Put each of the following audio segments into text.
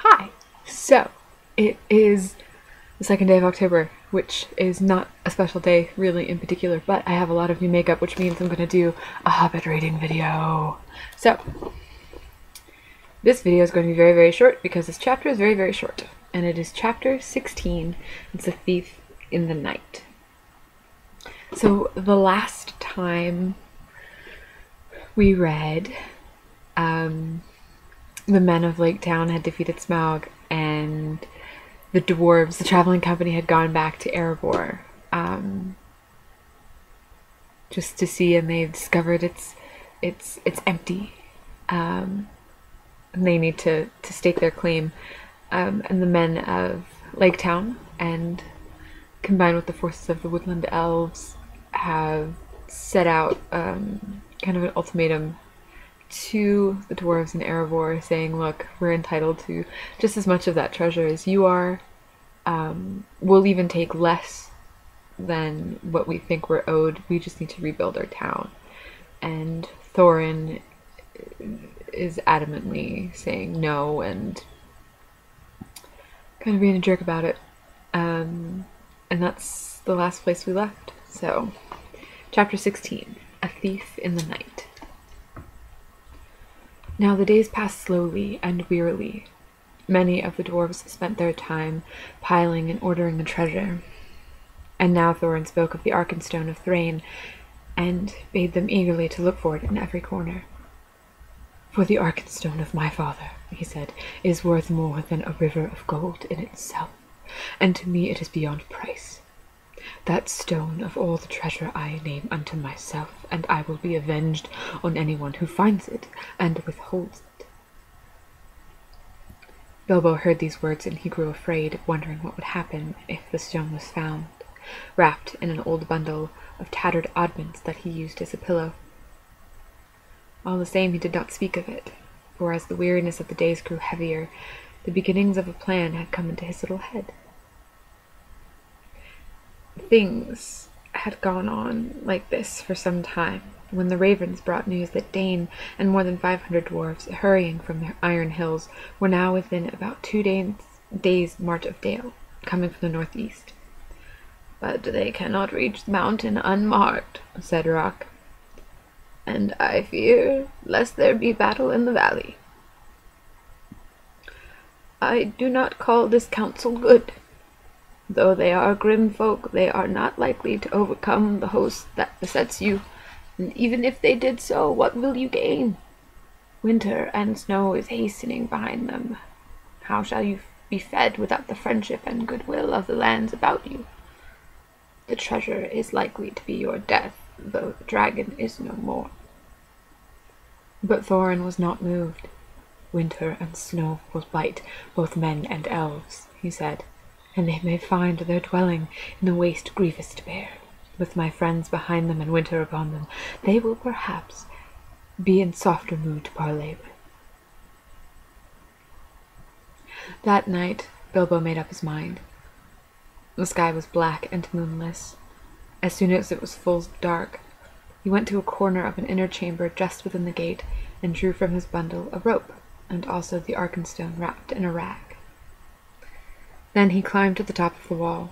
Hi! So, it is the second day of October, which is not a special day really in particular, but I have a lot of new makeup, which means I'm going to do a Hobbit reading video. So, this video is going to be very, very short because this chapter is very, very short. And it is chapter 16. It's A Thief in the Night. So, the last time we read, the men of Lake Town had defeated Smaug, and the dwarves, the traveling company, had gone back to Erebor just to see, and they discovered it's empty. And they need to stake their claim. And the men of Lake Town, and combined with the forces of the woodland elves, have set out kind of an ultimatum to the dwarves in Erebor, saying, look, we're entitled to just as much of that treasure as you are. We'll even take less than what we think we're owed. We just need to rebuild our town. And Thorin is adamantly saying no and kind of being a jerk about it. And that's the last place we left. So, chapter 16, A Thief in the Night. Now the days passed slowly and wearily. Many of the dwarves spent their time piling and ordering the treasure. And now Thorin spoke of the Arkenstone of Thrain, and bade them eagerly to look for it in every corner. For the Arkenstone of my father, he said, is worth more than a river of gold in itself, and to me it is beyond price. That stone of all the treasure I name unto myself, and I will be avenged on anyone who finds it and withholds it. Bilbo heard these words, and he grew afraid, wondering what would happen if the stone was found, wrapped in an old bundle of tattered oddments that he used as a pillow. All the same, he did not speak of it, for as the weariness of the days grew heavier, the beginnings of a plan had come into his little head. Things had gone on like this for some time, when the ravens brought news that Dane and more than 500 dwarves, hurrying from their iron hills, were now within about 2 days' march of Dale, coming from the northeast. "But they cannot reach the mountain unmarked," said Rock, "and I fear lest there be battle in the valley. I do not call this counsel good. Though they are grim folk, they are not likely to overcome the host that besets you, and even if they did so, what will you gain? Winter and snow is hastening behind them. How shall you be fed without the friendship and goodwill of the lands about you? The treasure is likely to be your death, though the dragon is no more." But Thorin was not moved. "Winter and snow will bite both men and elves," he said, "and they may find their dwelling in the waste grievous to bear. With my friends behind them and winter upon them, they will perhaps be in softer mood to parley with." That night, Bilbo made up his mind. The sky was black and moonless. As soon as it was full dark, he went to a corner of an inner chamber just within the gate, and drew from his bundle a rope, and also the Arkenstone wrapped in a rag. Then he climbed to the top of the wall.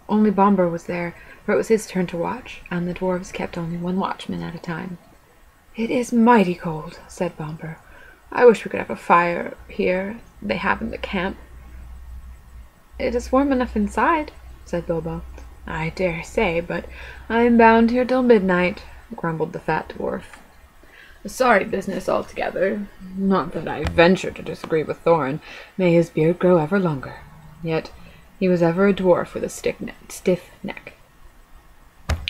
Only Bombur was there, for it was his turn to watch, and the dwarves kept only one watchman at a time. "It is mighty cold," said Bombur. "I wish we could have a fire here they have in the camp." "It is warm enough inside," said Bilbo. "I dare say, but I am bound here till midnight," grumbled the fat dwarf. "A sorry business altogether. Not that I venture to disagree with Thorin. May his beard grow ever longer. Yet he was ever a dwarf with a stiff neck."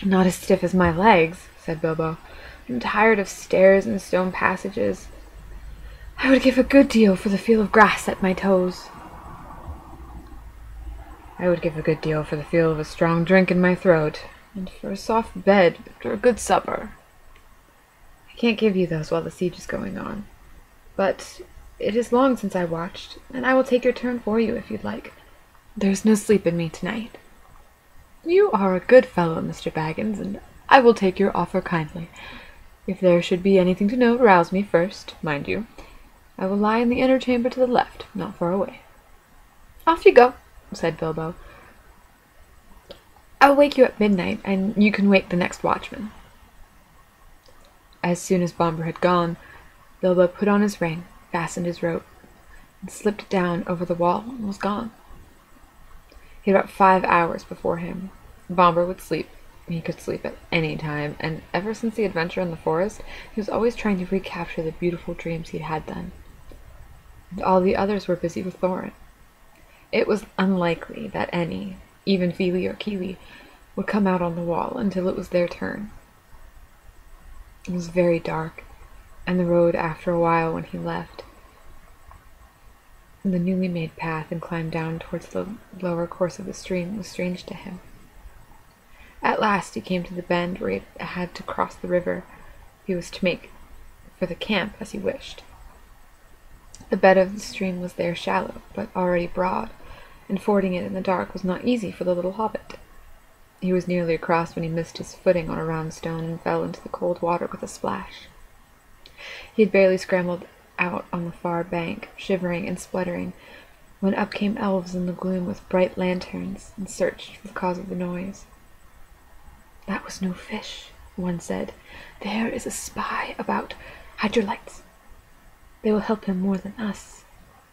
"Not as stiff as my legs," said Bilbo. "I'm tired of stairs and stone passages. I would give a good deal for the feel of grass at my toes." "I would give a good deal for the feel of a strong drink in my throat, and for a soft bed after a good supper. I can't give you those while the siege is going on, but it is long since I watched, and I will take your turn for you if you'd like. There's no sleep in me tonight." "You are a good fellow, Mr. Baggins, and I will take your offer kindly. If there should be anything to note, rouse me first, mind you. I will lie in the inner chamber to the left, not far away." "Off you go," said Bilbo. "I'll wake you at midnight, and you can wake the next watchman." As soon as Bombur had gone, Bilbo put on his ring, fastened his rope, and slipped down over the wall and was gone. He had about 5 hours before him. Bombur would sleep. He could sleep at any time, and ever since the adventure in the forest, he was always trying to recapture the beautiful dreams he had then. And all the others were busy with Thorin. It was unlikely that any, even Fili or Kili, would come out on the wall until it was their turn. It was very dark, and the road, after a while when he left, the newly made path and climbed down towards the lower course of the stream, was strange to him. At last he came to the bend where he had to cross the river he was to make for the camp as he wished. The bed of the stream was there shallow, but already broad, and fording it in the dark was not easy for the little hobbit. He was nearly across when he missed his footing on a round stone and fell into the cold water with a splash. He had barely scrambled out on the far bank, shivering and spluttering, when up came elves in the gloom with bright lanterns and searched for the cause of the noise. "That was no fish," one said. "There is a spy about. Hide your lights. They will help him more than us,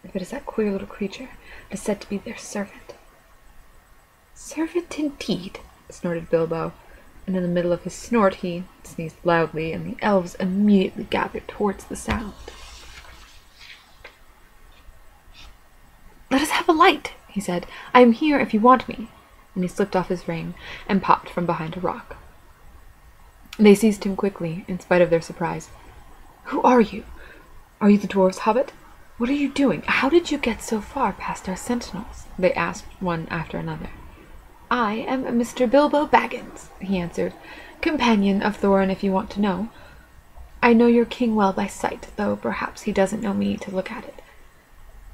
if it is that queer little creature that is said to be their servant." "Servant indeed," snorted Bilbo, and in the middle of his snort he sneezed loudly, and the elves immediately gathered towards the sound. "Let us have a light," he said. "I am here if you want me," and he slipped off his ring and popped from behind a rock. They seized him quickly, in spite of their surprise. "Who are you? Are you the dwarves' hobbit? What are you doing? How did you get so far past our sentinels?" they asked one after another. "I am Mr. Bilbo Baggins," he answered, "companion of Thorin if you want to know. I know your king well by sight, though perhaps he doesn't know me to look at it.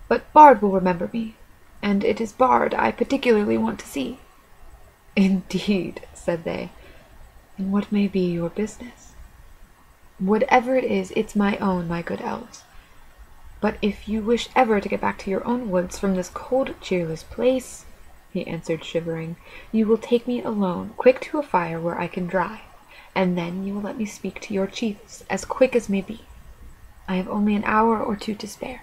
But Bard will remember me, and it is Bard I particularly want to see." "Indeed," said they, "and what may be your business?" "Whatever it is, it's my own, my good elves. But if you wish ever to get back to your own woods from this cold, cheerless place," he answered, shivering, "you will take me alone, quick to a fire where I can dry, and then you will let me speak to your chiefs as quick as may be. I have only an hour or two to spare."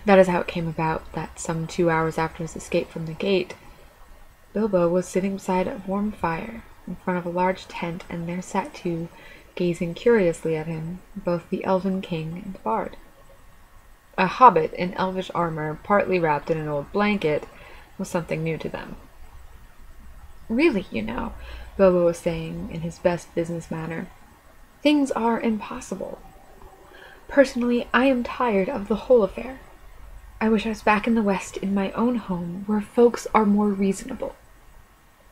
That is how it came about that some 2 hours after his escape from the gate, Bilbo was sitting beside a warm fire in front of a large tent, and there sat two, gazing curiously at him, both the elven king and the bard. A hobbit in elvish armor, partly wrapped in an old blanket, was something new to them. "Really, you know," Bilbo was saying in his best business manner, "things are impossible. Personally, I am tired of the whole affair. I wish I was back in the West in my own home, where folks are more reasonable.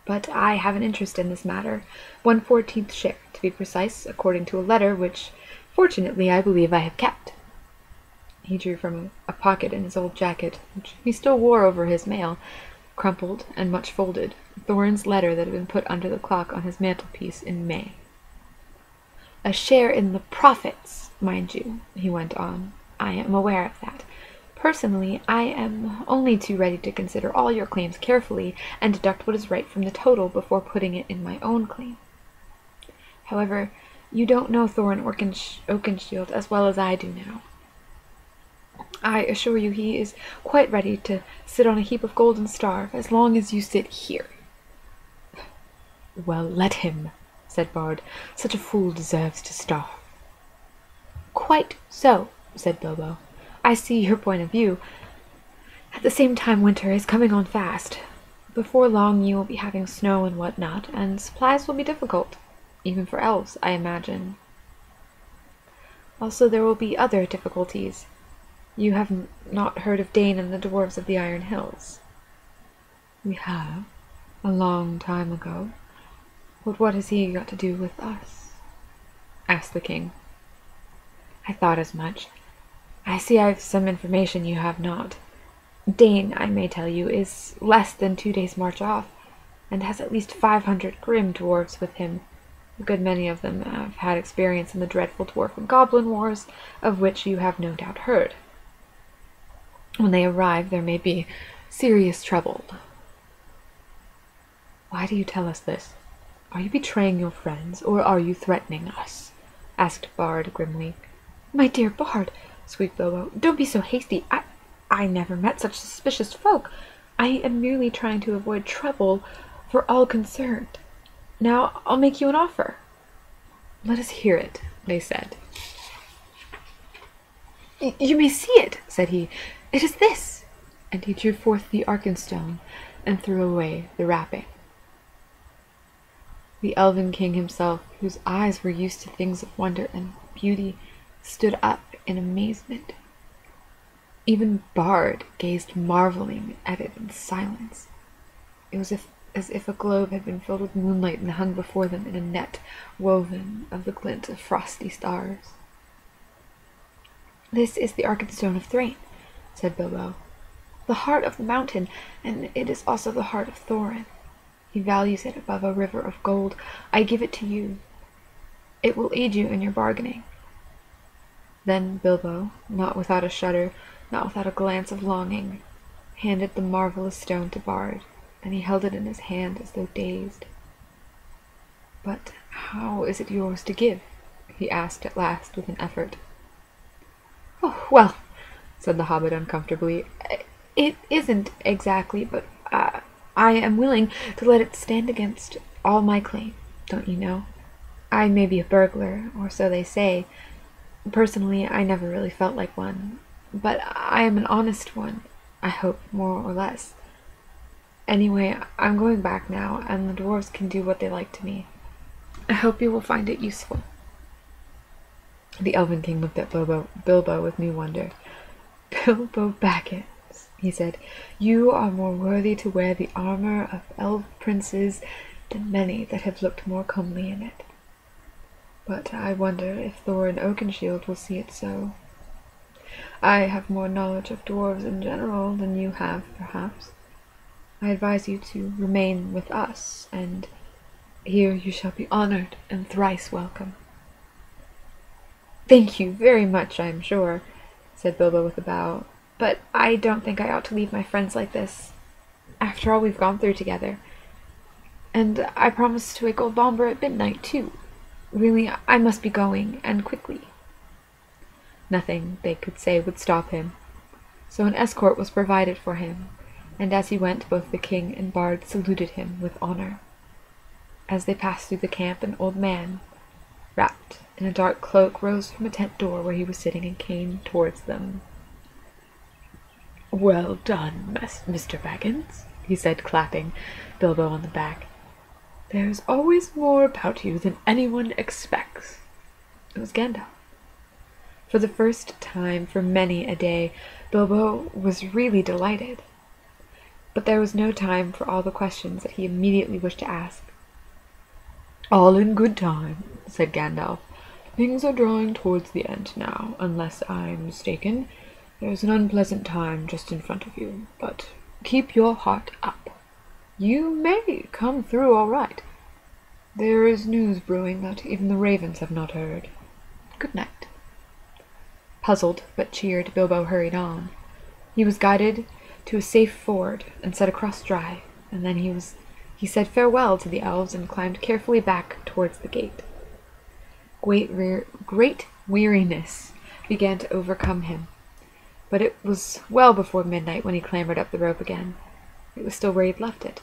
But I have an interest in this matter, 1/14th share, to be precise, according to a letter which, fortunately, I believe I have kept." He drew from a pocket in his old jacket, which he still wore over his mail, crumpled and much folded, Thorin's letter that had been put under the clock on his mantelpiece in May. "A share in the profits, mind you," he went on. "I am aware of that. Personally, I am only too ready to consider all your claims carefully and deduct what is right from the total before putting it in my own claim. However, you don't know Thorin Oakenshield as well as I do now. I assure you he is quite ready to sit on a heap of gold and starve as long as you sit here." "Well, let him," said Bard. "Such a fool deserves to starve." "Quite so," said Bilbo. "I see your point of view. At the same time, winter is coming on fast. Before long you will be having snow and what not, and supplies will be difficult, even for elves, I imagine. Also, there will be other difficulties. You have not heard of Dane and the dwarves of the Iron Hills?" "We have, a long time ago. But what has he got to do with us?" asked the king. "I thought as much. I see I have some information you have not. Dane, I may tell you, is less than 2 days' march off, and has at least 500 grim dwarves with him. A good many of them have had experience in the dreadful dwarf and goblin wars, of which you have no doubt heard." When they arrive, there may be serious trouble. Why do you tell us this? Are you betraying your friends, or are you threatening us? Asked Bard grimly. My dear Bard, squeaked Bilbo, don't be so hasty. I never met such suspicious folk. I am merely trying to avoid trouble for all concerned. Now I'll make you an offer. Let us hear it, they said. You may see it, said he. It is this. And he drew forth the Arkenstone and threw away the wrapping. The Elven King himself, whose eyes were used to things of wonder and beauty, stood up in amazement. Even Bard gazed marveling at it in silence. It was as if a globe had been filled with moonlight and hung before them in a net woven of the glint of frosty stars. This is the Arkenstone of Thrain, said Bilbo, the heart of the mountain, and it is also the heart of Thorin. He values it above a river of gold. I give it to you. It will aid you in your bargaining. Then Bilbo, not without a shudder, not without a glance of longing, handed the marvelous stone to Bard, and he held it in his hand as though dazed. But how is it yours to give? He asked at last with an effort. Oh, well, said the hobbit uncomfortably, it isn't exactly, but I am willing to let it stand against all my claim, don't you know? I may be a burglar, or so they say. Personally, I never really felt like one, but I am an honest one, I hope, more or less. Anyway, I'm going back now, and the dwarves can do what they like to me. I hope you will find it useful. The Elven King looked at Bilbo with new wonder. Bilbo Baggins, he said, you are more worthy to wear the armor of elf princes than many that have looked more comely in it. But I wonder if Thorin Oakenshield will see it so. I have more knowledge of dwarves in general than you have, perhaps. I advise you to remain with us, and here you shall be honored and thrice welcome. Thank you very much, I am sure, said Bilbo with a bow, but I don't think I ought to leave my friends like this, after all we've gone through together. And I promised to wake old Bombur at midnight, too. Really, I must be going, and quickly. Nothing they could say would stop him, so an escort was provided for him, and as he went both the king and Bard saluted him with honor. As they passed through the camp, an old man, wrapped in a dark cloak, rose from a tent door where he was sitting and came towards them. Well done, Mr. Baggins, he said, clapping Bilbo on the back. There's always more about you than anyone expects. It was Gandalf. For the first time for many a day, Bilbo was really delighted. But there was no time for all the questions that he immediately wished to ask. All in good time, said Gandalf. Things are drawing towards the end now, unless I'm mistaken. There's an unpleasant time just in front of you, but keep your heart up. You may come through all right. There is news brewing that even the ravens have not heard. Good night. Puzzled but cheered, Bilbo hurried on. He was guided to a safe ford and set across dry, and then he said farewell to the elves and climbed carefully back towards the gate. Great weariness began to overcome him, but it was well before midnight when he clambered up the rope again. It was still where he'd left it.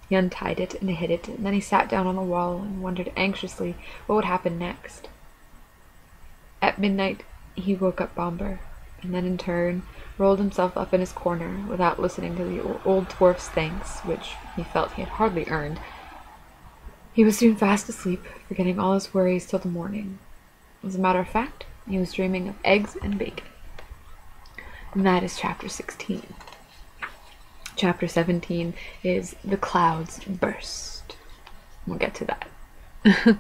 He untied it and hid it, and then he sat down on the wall and wondered anxiously what would happen next. At midnight he woke up Bombur, and then in turn rolled himself up in his corner without listening to the old dwarf's thanks, which he felt he had hardly earned. He was soon fast asleep, forgetting all his worries till the morning. As a matter of fact, he was dreaming of eggs and bacon. And that is chapter 16. Chapter 17 is The Clouds Burst. We'll get to that.